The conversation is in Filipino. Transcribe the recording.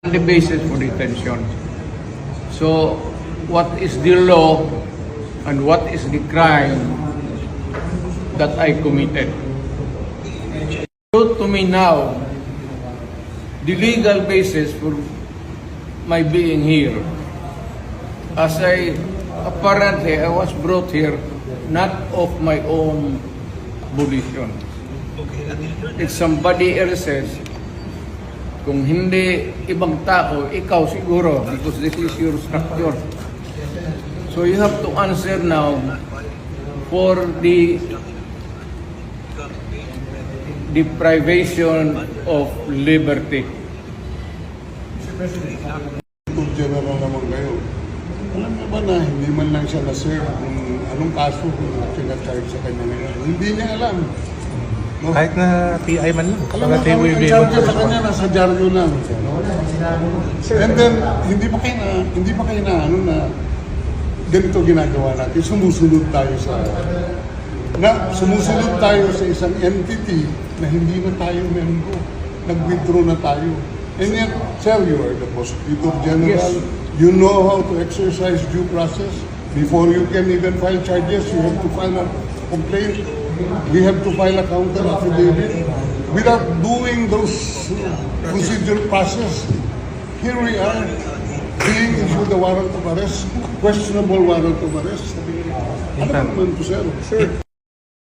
the basis for detention. So, what is the law and what is the crime that I committed? So, to me now, the legal basis for my being here, as apparently I was brought here not of my own volition. It's somebody else's. Kung hindi ibang tao, ikaw siguro, because this is your structure. So you have to answer now for the deprivation of liberty. General naman kayo. Alam mo ba na hindi man lang siya na-serve kung anong kaso kung sinacharge sa kanya ngayon? Hindi niya alam. No? Kahit na PI man lang. Alam mo, ang charge sa kanya nasa dyaryo lang. And then, hindi pa kayo na ganito ginagawa natin. Sumusunod tayo sa isang entity na hindi na tayo member. Nag-withdraw na tayo. And yet, sir, you are the Prosecutor General. Yes. You know how to exercise due process. Before you can even file charges, you have to file a complaint. We have to file a counter affidavit. Without doing those procedural process, here we are, being issued a warrant of arrest, questionable warrant of arrest. Ano naman po, sir? Sure.